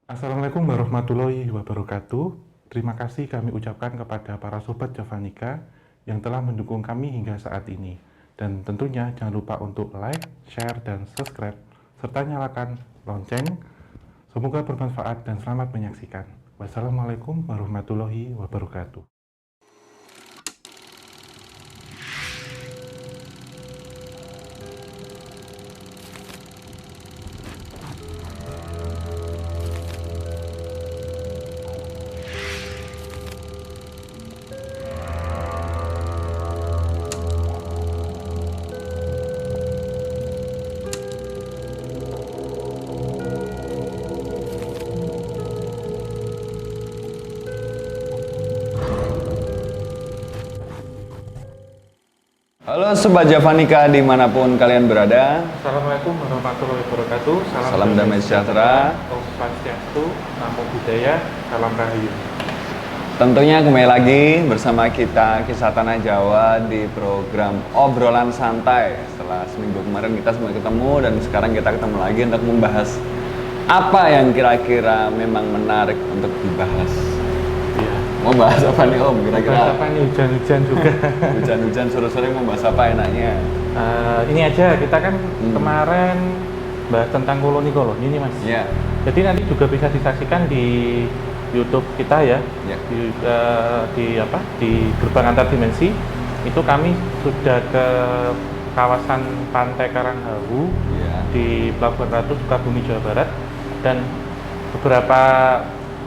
Assalamualaikum warahmatullahi wabarakatuh. Terima kasih kami ucapkan kepada para sobat Javanika yang telah mendukung kami hingga saat ini. Dan tentunya jangan lupa untuk like, share, dan subscribe, serta nyalakan lonceng. Semoga bermanfaat dan selamat menyaksikan. Wassalamualaikum warahmatullahi wabarakatuh. Halo Sobat Javanika dimanapun kalian berada. Assalamualaikum warahmatullahi wabarakatuh. Salam damai sejahtera. Om Swastiastu, Namo Buddhaya, Salam Rahayu. Tentunya kembali lagi bersama kita Kisah Tanah Jawa di program Obrolan Santai. Setelah seminggu kemarin kita semua ketemu dan sekarang kita ketemu lagi untuk membahas apa yang kira-kira memang menarik untuk dibahas. Iya. Mau bahas apa nih Om? Kira-kira Bahas apa nih, hujan-hujan juga. hujan-hujan sore-sore mau bahas apa enaknya? Ini aja, kita kan kemarin bahas tentang koloni-koloni nih Mas. Iya. Jadi nanti juga bisa disaksikan di YouTube kita ya, Ya. di Gerbang Antar Dimensi. Itu kami sudah ke kawasan Pantai Karanghawu Iya. di Pelabuhan Ratu, Sukabumi, Jawa Barat. Dan beberapa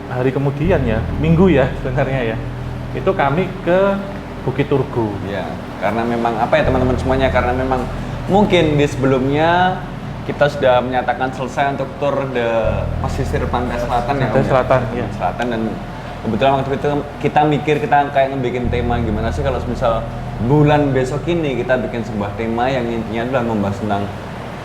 hari kemudian ya, minggu ya sebenarnya ya, itu kami ke Bukit Turgo. Ya, karena memang apa ya teman-teman semuanya, karena memang mungkin di sebelumnya kita sudah menyatakan selesai untuk tur de pesisir pantai selatan ya. Pantai Om, selatan, ya. ya. Selatan, dan kebetulan waktu itu kita mikir kita kayak ngebikin tema gimana sih kalau misal bulan besok ini kita bikin sebuah tema yang intinya adalah membahas tentang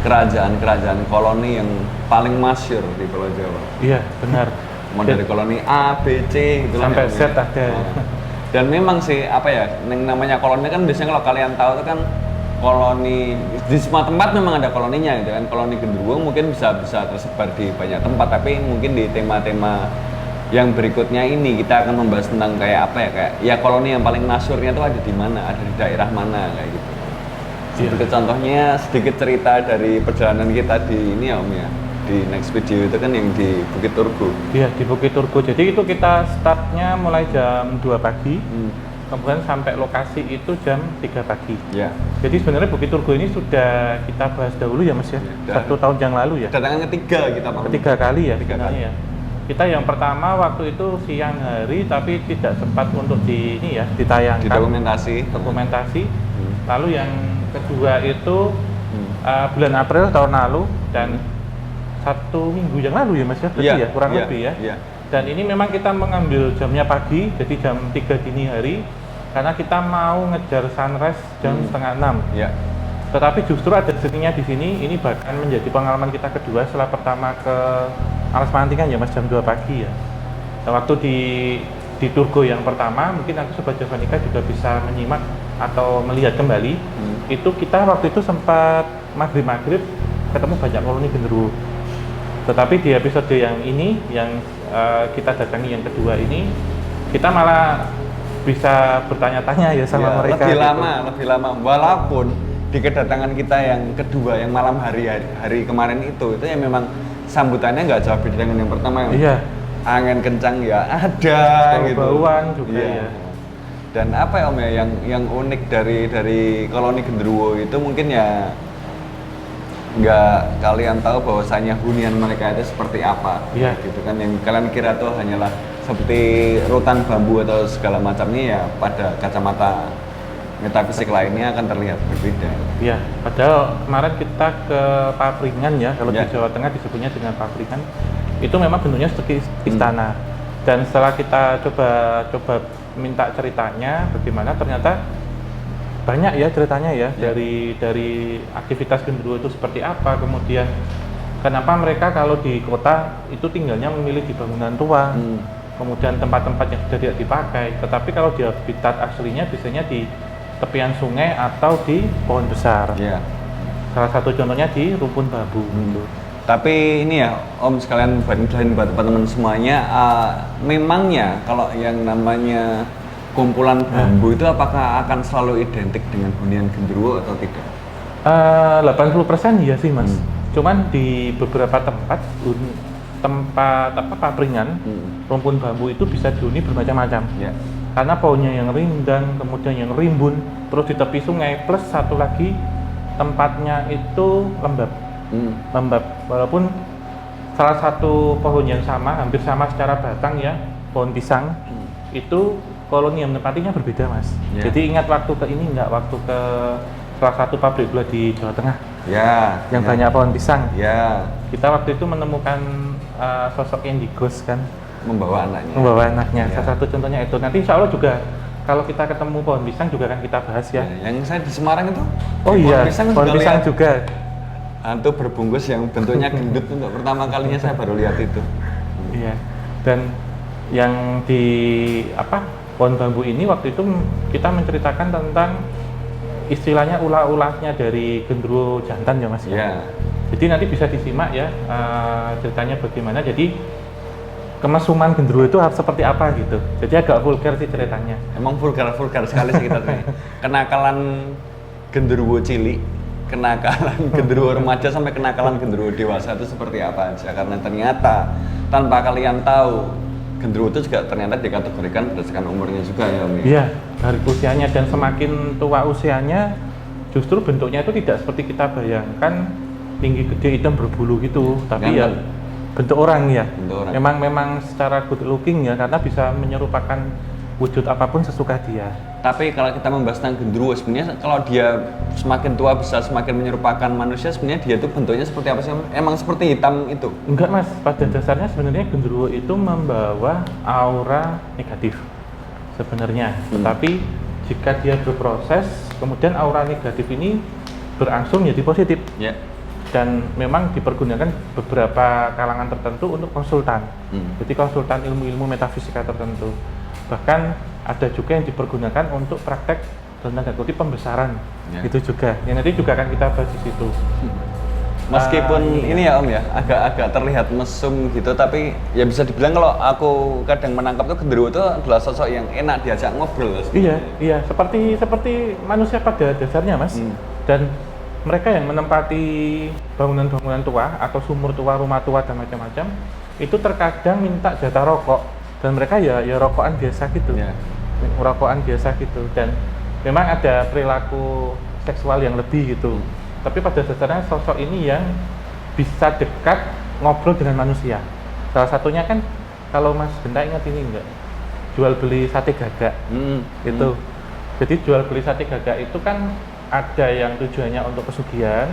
kerajaan-kerajaan koloni yang paling masyhur di Pulau Jawa. Iya, benar. Mau dari koloni A, B, C gitu Sampai ya, Om, Z ya. ada. Nah, dan memang sih apa ya, yang namanya koloni kan biasanya kalau kalian tahu itu kan koloni di semua tempat memang ada koloninya gitu kan. Koloni genderuwo mungkin bisa tersebar di banyak tempat, tapi mungkin di tema-tema yang berikutnya ini kita akan membahas tentang kayak apa ya, kayak ya koloni yang paling masyhurnya itu ada di mana, ada di daerah mana kayak gitu. Sedikit contohnya, sedikit cerita dari perjalanan kita di ini ya Om ya, di next video itu kan yang di Bukit Turgo. Iya, di Bukit Turgo. Jadi itu kita startnya mulai jam 2 pagi, kemudian sampai lokasi itu jam 3 pagi. Ya. Jadi sebenarnya Bukit Turgo ini sudah kita bahas dahulu ya Mas ya, Dan 1 tahun yang lalu ya. Kedatangan ketiga kita Pak. Ketiga kali ya Tiga sebenarnya kali. ya. Kita yang pertama waktu itu siang hari tapi tidak sempat untuk di ini ya, ditayangkan. Dokumentasi. Lalu yang kedua itu bulan April tahun lalu dan 1 minggu yang lalu ya Mas ya, berarti ya kurang lebih ya. Iya. Dan ini memang kita mengambil jamnya pagi, jadi jam 3 dini hari karena kita mau ngejar sunrise jam setengah 6. Iya. Tetapi justru ada seninya di sini, ini bahkan menjadi pengalaman kita kedua setelah pertama ke Alas Pantingan ya Mas, jam 2 pagi ya. Nah, waktu di Turgo yang pertama, mungkin nanti Sobat Javanika juga bisa menyimak atau melihat kembali. Itu kita waktu itu sempat maghrib ketemu banyak koloni genderuwo. Tetapi di episode yang ini, yang kita datangi yang kedua ini, kita malah bisa bertanya-tanya ya sama mereka. Lebih lama, walaupun di kedatangan kita yang kedua, yang malam hari kemarin itu ya memang sambutannya nggak jauh beda dengan yang pertama. Iya. Angin kencang ya ada, gitu. Bau-bauan juga ya. Dan apa ya Om ya, yang unik dari koloni genderuwo itu mungkin ya nggak kalian tahu bahwasanya hunian mereka itu seperti apa. Iya. Gitu kan, yang kalian kira tuh hanyalah seperti rutan bambu atau segala macamnya, ya pada kacamata metafisik lainnya akan terlihat berbeda. Iya, padahal kemarin kita ke Papringan ya, kalau Ya. di Jawa Tengah disebutnya dengan Papringan. Itu memang bentuknya seperti istana. Dan setelah kita coba minta ceritanya bagaimana, ternyata banyak ya ceritanya ya, dari aktivitas genderuwo itu seperti apa, kemudian kenapa mereka kalau di kota itu tinggalnya memilih di bangunan tua, kemudian tempat-tempat yang sudah tidak dipakai, tetapi kalau di habitat aslinya biasanya di tepian sungai atau di pohon besar. Iya. Salah satu contohnya di rumpun bambu gitu. Tapi ini ya Om sekalian buat teman-teman semuanya, memangnya kalau yang namanya kumpulan bambu itu apakah akan selalu identik dengan hunian genderuwo atau tidak? 80% iya sih mas. Cuman di beberapa tempat papringan rumpun bambu itu bisa dihuni bermacam-macam. Ya. Karena pohonnya yang rindang, kemudian yang rimbun, terus di tepi sungai, plus satu lagi tempatnya itu lembab. Lembab, walaupun salah satu pohon yang sama, hampir sama secara batang ya, pohon pisang, itu koloni yang menempatinya berbeda mas. Ya. Jadi ingat waktu ke ini nggak, waktu ke salah satu pabrik gula di Jawa Tengah, yang banyak pohon pisang. Kita waktu itu menemukan sosok indigos kan, membawa anaknya. Salah satu contohnya itu. Nanti insya Allah juga kalau kita ketemu pohon pisang juga akan kita bahas ya. Yang saya di Semarang itu, oh iya, pohon pisang juga. Hantu berbungkus yang bentuknya gendut, untuk pertama kalinya saya baru lihat itu. Iya. Dan yang di pohon bambu ini waktu itu kita menceritakan tentang istilahnya ulah-ulahnya dari genderuwo jantan ya mas. Iya. Jadi nanti bisa disimak ya ceritanya bagaimana. Jadi kemesuman genderuwo itu harus seperti apa gitu. Jadi agak vulgar sih ceritanya. Emang vulgar sekali sih kita nih. Kenakalan genderuwo cilik, kenakalan genderuwo remaja sampai kenakalan genderuwo dewasa itu seperti apa aja. Karena ternyata tanpa kalian tahu, genderuwo itu juga ternyata dikategorikan berdasarkan umurnya juga ya Om. Iya, dari usianya, dan semakin tua usianya justru bentuknya itu tidak seperti kita bayangkan tinggi gede hitam berbulu gitu, tapi ya bentuk orang ya. Memang secara good looking ya, karena bisa menyerupakan wujud apapun sesuka dia. Tapi kalau kita membahas tentang genderuwo, sebenarnya kalau dia semakin tua bisa semakin menyerupakan manusia, sebenarnya dia itu bentuknya seperti apa sih? Emang seperti hitam itu? Enggak mas, pada dasarnya sebenarnya genderuwo itu membawa aura negatif sebenarnya. Tetapi jika dia berproses, kemudian aura negatif ini berangsur menjadi positif. Yeah. Dan memang dipergunakan beberapa kalangan tertentu untuk konsultan. Jadi konsultan ilmu-ilmu metafisika tertentu. Bahkan ada juga yang dipergunakan untuk praktek dalam tanda kutip pembesaran, itu juga. Yang nanti juga akan kita bahas di situ. Meskipun ini ya Om ya, agak terlihat mesum gitu, tapi ya bisa dibilang kalau aku kadang menangkap tuh genderuwo itu adalah sosok yang enak diajak ngobrol. Iya, seperti manusia pada dasarnya mas. Dan mereka yang menempati bangunan-bangunan tua atau sumur tua, rumah tua dan macam-macam, itu terkadang minta jatah rokok. Dan mereka ya rokokan biasa gitu, rokokan biasa gitu, dan memang ada perilaku seksual yang lebih gitu. Tapi pada dasarnya sosok ini yang bisa dekat ngobrol dengan manusia. Salah satunya kan kalau Mas Benta ingat ini enggak, jual beli sate gagak itu. Jadi jual beli sate gagak itu kan ada yang tujuannya untuk pesugihan,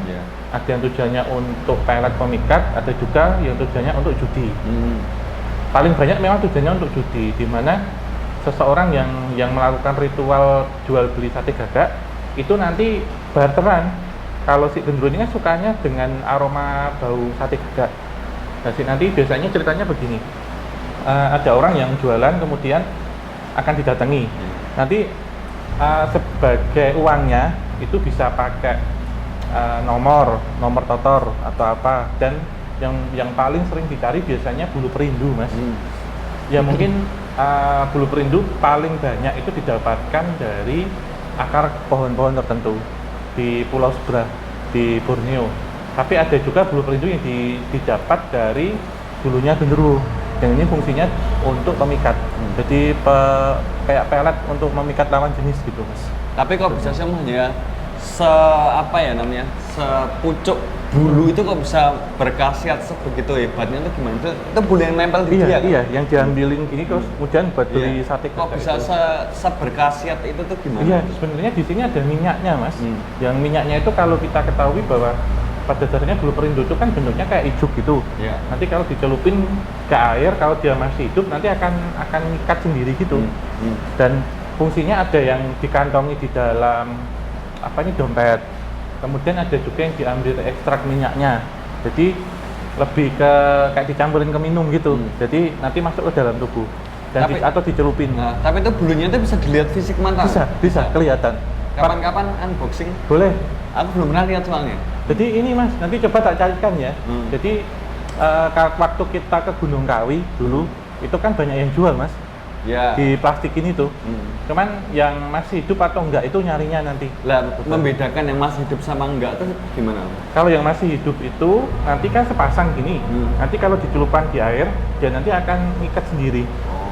ada yang tujuannya untuk pelet pemikat, ada juga yang tujuannya untuk judi. Paling banyak memang tujuannya untuk judi, di mana seseorang yang melakukan ritual jual beli sate gagak itu nanti barteran. Kalau si genderuwo ini kan sukanya dengan aroma bau sate gagak. Nah, nanti biasanya ceritanya begini, ada orang yang jualan kemudian akan didatangi. Nanti sebagai uangnya itu bisa pakai nomor totor atau apa, dan yang paling sering dicari biasanya bulu perindu mas. Ya mungkin bulu perindu paling banyak itu didapatkan dari akar pohon-pohon tertentu di pulau seberang di Borneo. Tapi ada juga bulu perindu yang didapat dari bulunya genderuwo, yang ini fungsinya untuk memikat. Jadi kayak pelet untuk memikat lawan jenis gitu mas. Tapi kok bisa sih hanya sepucuk bulu itu kok bisa berkhasiat sebegitu hebatnya, itu gimana? Itu bulu yang nempel di dia? Iya, yang diambilin gini terus kemudian buat beli sate kok bisa seberkhasiat itu tuh gimana? Iya, sebenarnya di sini ada minyaknya mas. Yang minyaknya itu kalau kita ketahui bahwa pada dasarnya bulu perindu itu kan bentuknya kayak ijuk gitu. Nanti kalau dicelupin ke air, kalau dia masih hidup nanti akan ngikat sendiri gitu. Dan fungsinya ada yang dikantongi di dalam dompet. Kemudian ada juga yang diambil ekstrak minyaknya. Jadi lebih ke kayak dicampurin ke minum gitu. Jadi nanti masuk ke dalam tubuh dan atau dicelupin. Nah, tapi itu bulunya itu bisa dilihat fisik mata. Bisa kelihatan. Kapan-kapan unboxing? Boleh. Aku belum pernah lihat soalnya. Jadi ini Mas, nanti coba tak carikan ya. Jadi waktu kita ke Gunung Kawi dulu, itu kan banyak yang jual Mas. Ya. Di plastik ini tuh. Cuman yang masih hidup atau enggak itu nyarinya nanti. Lah, membedakan yang masih hidup sama enggak tuh gimana? Kalau yang masih hidup itu nanti kan sepasang gini. Nanti kalau dicelupkan di air, dia nanti akan ngikat sendiri.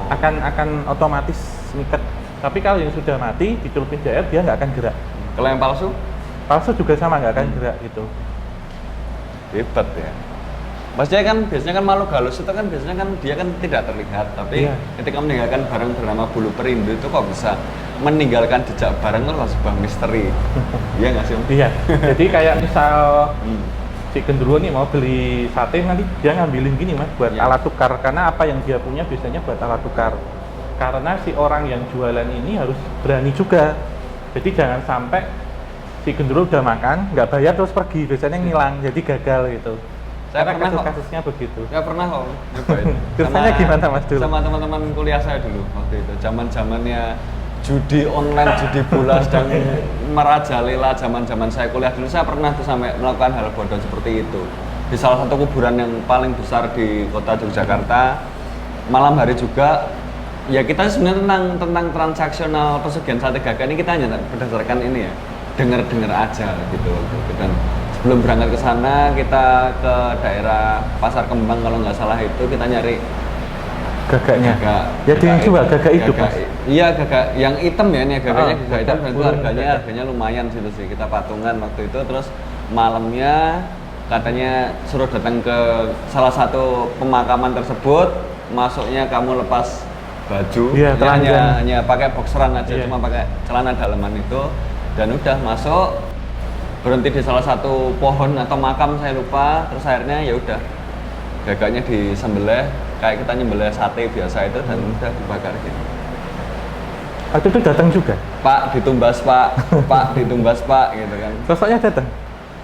Akan otomatis ngikat. Tapi kalau yang sudah mati dicelupin di air, dia nggak akan gerak. Kalau yang palsu? Palsu juga sama, nggak akan gerak gitu. Hebat ya. Maksudnya kan biasanya kan makhluk halus itu kan biasanya kan dia kan tidak terlihat, tapi ketika meninggalkan barang bernama bulu perindu itu kok bisa meninggalkan jejak barang itu adalah sebuah misteri. Iya nggak sih Om? Iya. Jadi kayak misal si genderuwo nih mau beli sate, nanti dia ngambilin gini Mas buat alat tukar, karena apa yang dia punya biasanya buat alat tukar. Karena si orang yang jualan ini harus berani juga. Jadi jangan sampai si genderuwo udah makan, nggak bayar terus pergi, biasanya ngilang, jadi gagal gitu. Saya pernah kasusnya begitu. Ya pernah kok nyobain. Ceritanya gimana Mas dulu? Sama teman-teman kuliah saya dulu waktu itu. Zaman-zamannya judi online, judi bola sedang merajalela zaman-zaman saya kuliah dulu. Saya pernah tuh sampai melakukan hal bodoh seperti itu. Di salah satu kuburan yang paling besar di kota Yogyakarta, malam hari juga. Ya kita sebenarnya tentang transaksional pesugihan sate gagak ini kita hanya berdasarkan ini ya, dengar-dengar aja gitu. Dan sebelum berangkat ke sana kita ke daerah Pasar Kembang kalau nggak salah itu kita nyari gagaknya. Ya dia yang jual gagak hidup Mas. Iya gagak yang hitam ya, ini gagaknya gagak hitam dan itu harganya lumayan situ sih. Kita patungan waktu itu, terus malamnya katanya suruh datang ke salah satu pemakaman tersebut, masuknya kamu lepas baju, hanya pakai boxeran aja, cuma pakai celana dalaman itu, dan udah masuk, berhenti di salah satu pohon atau makam saya lupa, terus akhirnya ya udah gagaknya disembelih kayak kita nyembelih sate biasa itu dan udah dibakar gitu. Waktu itu datang juga? Pak ditumbas Pak, Pak ditumbas Pak gitu kan. Sosoknya datang?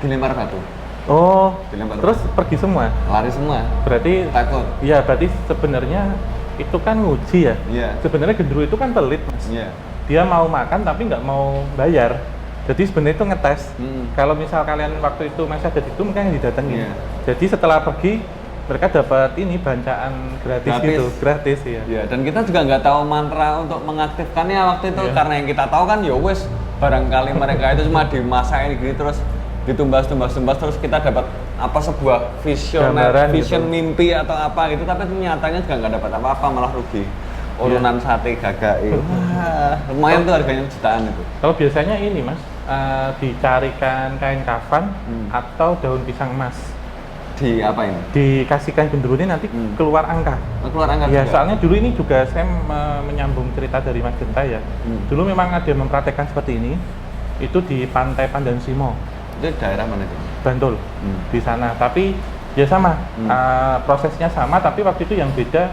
Dilempar batu. Oh, dilempar terus batu. Pergi semua? Lari semua. Berarti takut? Iya, berarti sebenarnya itu kan nguji ya? Iya. Sebenarnya genderuwo itu kan pelit Mas. Iya. Dia mau makan tapi nggak mau bayar. Jadi sebenarnya itu ngetes. Kalau misal kalian waktu itu masih ada di situ, mungkin didatengin. Jadi setelah pergi, mereka dapat ini bancaan gratis gitu, gratis ya. Iya, dan kita juga nggak tahu mantra untuk mengaktifkannya waktu itu, karena yang kita tahu kan ya wes barangkali mereka itu cuma dimasakin gini terus ditumbas terus kita dapat apa sebuah vision gitu. Mimpi atau apa gitu, tapi nyatanya juga nggak dapat apa-apa, malah rugi. Urunan sate gagak itu lumayan tuh harganya jutaan itu. Kalau biasanya ini Mas, dicarikan kain kafan atau daun pisang emas. Di apa ini? Dikasihkan genderuwo ini nanti keluar angka. Keluar angka ya, juga? Soalnya dulu ini juga saya menyambung cerita dari Mas Genta ya. Dulu memang ada yang mempraktekkan seperti ini, itu di Pantai Pandan Simo. Itu daerah mana itu? Bantul, di sana. Tapi ya sama, prosesnya sama, tapi waktu itu yang beda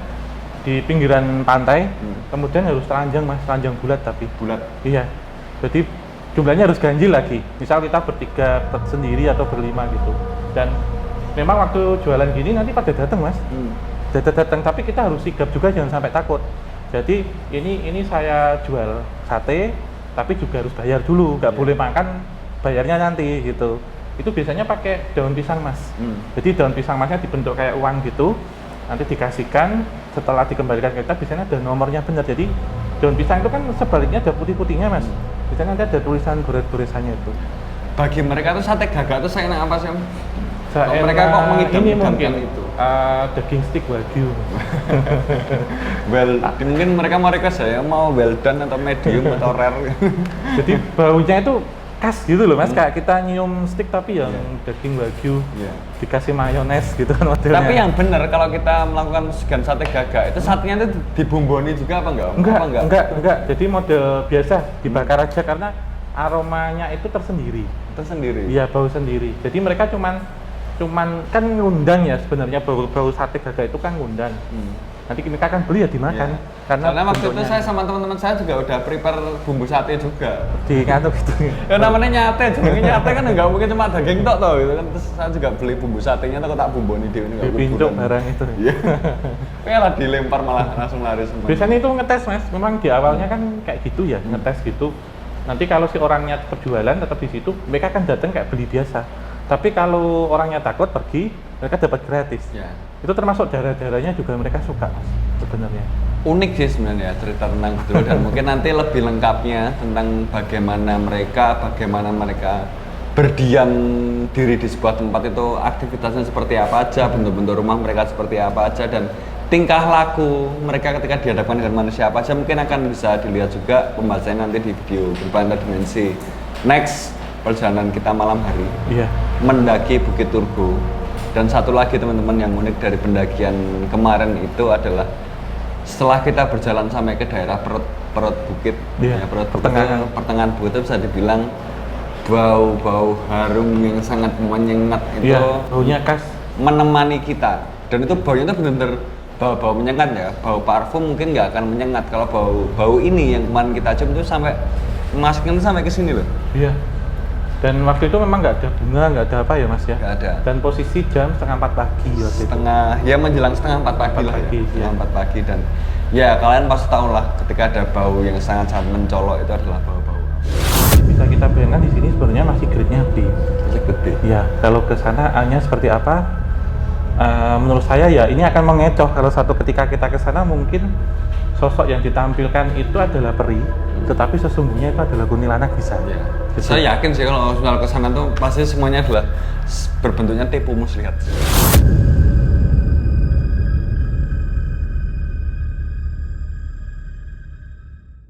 di pinggiran pantai, kemudian harus telanjang Mas, telanjang bulat tapi. Bulat? Iya, jadi jumlahnya harus ganjil lagi. Misal kita bertiga sendiri atau berlima gitu. Dan memang waktu jualan gini nanti pada datang Mas, datang, tapi kita harus sigap juga, jangan sampai takut. Jadi ini saya jual sate, tapi juga harus bayar dulu, nggak boleh makan, bayarnya nanti gitu. Itu biasanya pakai daun pisang Mas. Jadi daun pisang Masnya dibentuk kayak uang gitu, nanti dikasihkan, setelah dikembalikan ke kita biasanya ada nomornya benar. Jadi daun pisang itu kan sebaliknya ada putih-putihnya Mas, biasanya nanti ada tulisan goret-goresannya itu. Bagi mereka tuh sate gagak tuh seenak apa sih Om? Mereka kok mengidam ini mungkin itu daging stick wagyu. Mungkin mereka saya mau well done atau medium atau rare. Jadi baunya itu khas gitu loh Mas, kayak kita nyium stick tapi yang daging wagyu, dikasih mayones gitu kan modelnya. Tapi yang benar kalau kita melakukan pesugihan sate gagak itu satenya itu dibumboni juga apa enggak? Enggak. Jadi model biasa dibakar aja karena aromanya itu tersendiri. Iya, bau sendiri. Jadi mereka cuman kan ngundang ya sebenarnya, bau sate gagak itu kan ngundang. Nanti mereka kan beli ya dimakan. Karena waktu itu saya sama teman-teman saya juga udah prepare bumbu sate juga. Di kantor gitu. Ya namanya nyate, jenengnya nyate kan nggak mungkin cuma daging tok toh gitu kan. Terus saya juga beli bumbu satenya tuh tak bumboni dhewe enggak dipincuk barang itu. Iya. Kayak dilempar malah langsung lari semua. Biasanya itu ngetes Mas, memang di awalnya kan kayak gitu ya, ngetes gitu. Nanti kalau si orangnya tetap jualan tetap di situ, mereka kan datang kayak beli biasa. Tapi kalau orangnya takut pergi, mereka dapat gratis. Ya. Itu termasuk daerah-daerahnya juga mereka suka Mas, sebenarnya. Unik sih sebenarnya cerita tentang Bedul dan mungkin nanti lebih lengkapnya tentang bagaimana mereka berdiam diri di sebuah tempat itu aktivitasnya seperti apa aja, bentuk-bentuk rumah mereka seperti apa aja, dan tingkah laku mereka ketika dihadapkan dengan manusia apa aja mungkin akan bisa dilihat juga pembahasannya nanti di video Berbantah Dimensi next perjalanan kita malam hari. Iya. Mendaki Bukit Turgo. Dan satu lagi teman-teman yang unik dari pendakian kemarin itu adalah setelah kita berjalan sampai ke daerah perut bukit, Iya, pertengahan bukit itu bisa dibilang bau harum yang sangat menyengat itu. Iya, baunya khas. Menemani kita, dan itu baunya itu benar-benar bau menyengat ya. Bau parfum mungkin nggak akan menyengat, kalau bau ini yang kemarin kita cium itu sampai masuknya itu sampai ke sini loh. Iya. Dan waktu itu memang nggak ada bunga, nggak ada apa ya Mas ya? Nggak ada. Dan posisi jam 3:30 pagi waktu itu. Ya menjelang 3:30 pagi lah ya. Iya. 3:30 pagi, dan ya kalian pasti tahu lah ketika ada bau yang sangat mencolok itu adalah bau-bau. Bisa kita bayangkan di sini sebenarnya masih grade-nya B. Masih gede. Ya, kalau ke sana A-nya seperti apa? Menurut saya ya ini akan mengecoh kalau satu ketika kita ke sana mungkin sosok yang ditampilkan itu adalah peri, tetapi sesungguhnya itu adalah kuntilanak bisa. Ya. Gitu. Saya yakin sih kalau ke sana tuh pasti semuanya adalah berbentuknya tipu muslihat.